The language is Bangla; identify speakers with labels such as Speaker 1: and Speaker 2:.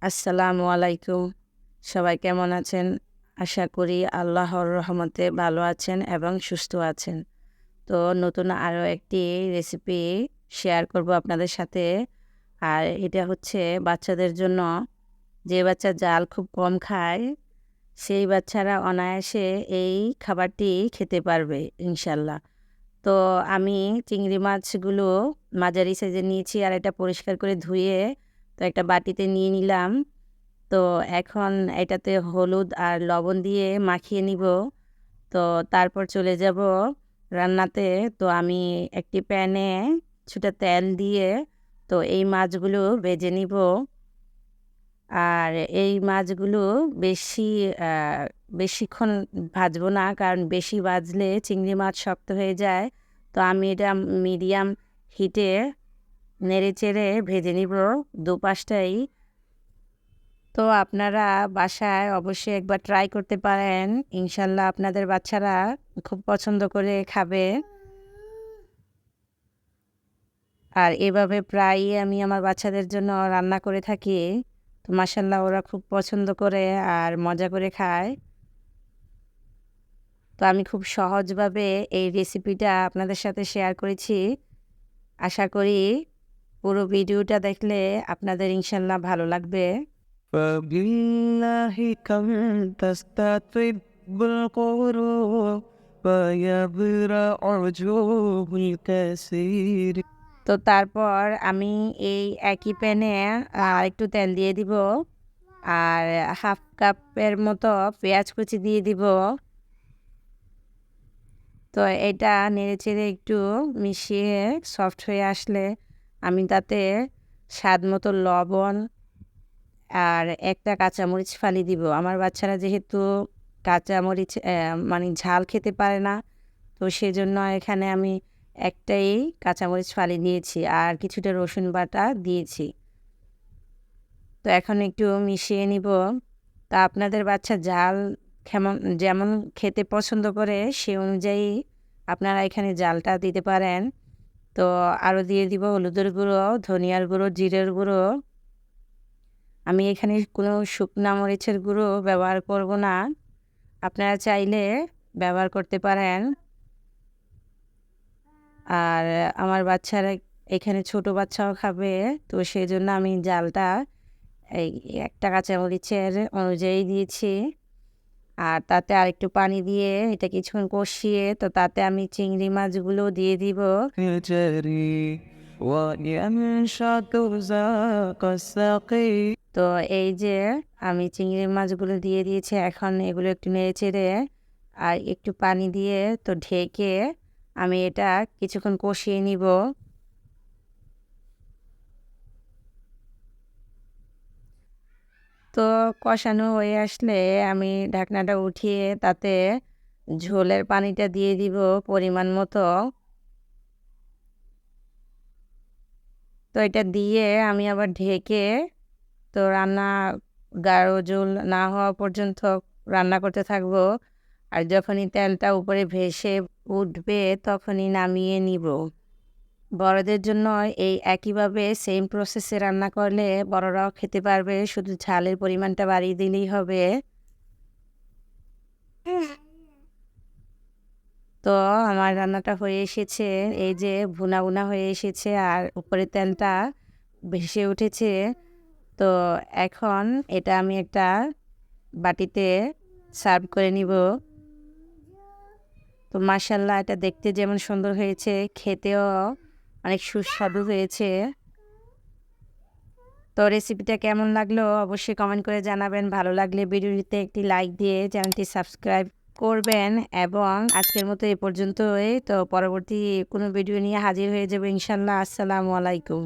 Speaker 1: আসসালামু আলাইকুম। সবাই কেমন আছেন? আশা করি আল্লাহর রহমতে ভালো আছেন এবং সুস্থ আছেন। তো নতুন আরও একটি রেসিপি শেয়ার করব আপনাদের সাথে। আর এটা হচ্ছে বাচ্চাদের জন্য। যে বাচ্চা জাল খুব কম খায়, সেই বাচ্চারা অনায়াসে এই খাবারটি খেতে পারবে ইনশাল্লাহ। তো আমি চিংড়ি মাছগুলো মাঝারি সাইজের নিয়েছি আর এটা পরিষ্কার করে ধুয়ে তো একটা বাটিতে নিয়ে নিলাম। তো এখন এটাতে হলুদ আর লবণ দিয়ে মাখিয়ে নিব। তো তারপর চলে যাব রান্নাতে। তো আমি একটি প্যানে কিছুটা তেল দিয়ে তো এই মাছগুলো ভেজে নিব। আর এই মাছগুলো বেশি আ বেশিক্ষণ ভাজবো না, কারণ বেশি ভাজলে চিংড়ি মাছ শক্ত হয়ে যায়। তো আমি এটা মিডিয়াম হিটে নেড়েচেড়ে ভেজে নিব দুপাশটাই। তো আপনারা বাসায় অবশ্যই একবার ট্রাই করতে পারেন। ইনশাল্লাহ আপনাদের বাচ্চারা খুব পছন্দ করে খাবে। আর এভাবে প্রায়ই আমি আমার বাচ্চাদের জন্য রান্না করে থাকি। তো মাশাআল্লাহ ওরা খুব পছন্দ করে আর মজা করে খায়। তো আমি খুব সহজভাবে এই রেসিপিটা আপনাদের সাথে শেয়ার করেছি। আশা করি পুরো ভিডিওটা দেখলে আপনাদের ইনশাল্লাহ ভালো লাগবে।
Speaker 2: فبالله كم تستطيب القلوب فيبرأ عجوب الكثير.
Speaker 1: তো তারপর আমি এই একই প্যানে একটু তেল দিয়ে দিব। আর হাফ কাপের মতো পেঁয়াজ কুচি দিয়ে দিব। তো এটা নেড়েচেড়ে একটু মিশিয়ে সফট হয়ে আসলে আমি তাতে স্বাদ মতো লবণ আর একটা কাঁচামরিচ ফালি দিব। আমার বাচ্চারা যেহেতু কাঁচামরিচ মানে ঝাল খেতে পারে না, তো সেজন্য এখানে আমি একটাই কাঁচামরিচ ফালি দিয়েছি আর কিছুটা রসুন বাটা দিয়েছি। তো এখন একটু মিশিয়ে নিব। তা আপনাদের বাচ্চা ঝাল যেমন খেতে পছন্দ করে সে অনুযায়ী আপনারা এখানে ঝালটা দিতে পারেন। তো আরও দিয়ে দিব হলুদের গুঁড়ো, ধনিয়ার গুঁড়ো, জিরের গুঁড়ো। আমি এখানে কোনো শুকনা মরিচের গুঁড়ো ব্যবহার করব না। আপনারা চাইলে ব্যবহার করতে পারেন। আর আমার বাচ্চারা এখানে ছোট বাচ্চাও খাবে, তো সেজন্য আমি ঝালটা এই একটা কাঁচামরিচের অনুযায়ী দিয়েছি। আর তাতে আরেকটু পানি দিয়ে এটা কিছুক্ষণ কষিয়ে তো তাতে আমি চিংড়ি মাছগুলো দিয়ে দিব।
Speaker 2: يجري وينشط ذاك السقي.
Speaker 1: তো এই যে আমি চিংড়ি মাছগুলো দিয়ে দিয়েছি, এখন এগুলো একটু নেড়েচেড়ে আর একটু পানি দিয়ে তো ঢেকে আমি এটা কিছুক্ষণ কষিয়ে নিব। তো কষানো হয়ে আসলে আমি ঢাকনাটা উঠিয়ে তাতে ঝোলের পানিটা দিয়ে দিব পরিমাণ মতো। তো এটা দিয়ে আমি আবার ঢেকে তো গাঢ় ঝোল না হওয়া পর্যন্ত রান্না করতে থাকবো। আর যখনই তেলটা উপরে ভেসে উঠবে তখনই নামিয়ে নিব। বড়দের জন্য এই একইভাবে সেম প্রসেসে রান্না করলে বড়রাও খেতে পারবে, শুধু ঝালের পরিমাণটা বাড়িয়ে দিলেই হবে। তো আমার রান্নাটা হয়ে এসেছে, এই যে ভুনা ভুনা হয়ে এসেছে আর উপরে তেলটা ভেসে উঠেছে। তো এখন এটা আমি একটা বাটিতে সার্ভ করে নিব। তো মাশাআল্লাহ এটা দেখতে যেমন সুন্দর হয়েছে, খেতেও অনেক সুস্বাদু হয়েছে। তো রেসিপিটা কেমন লাগলো অবশ্যই কমেন্ট করে জানাবেন। ভালো লাগলে ভিডিওটিতে একটি লাইক দিয়ে চ্যানেলটি সাবস্ক্রাইব করবেন। এবং আজকের মতো এ পর্যন্তই। তো পরবর্তী কোনো ভিডিও নিয়ে হাজির হয়ে যাবো ইনশাল্লাহ। আসসালামু আলাইকুম।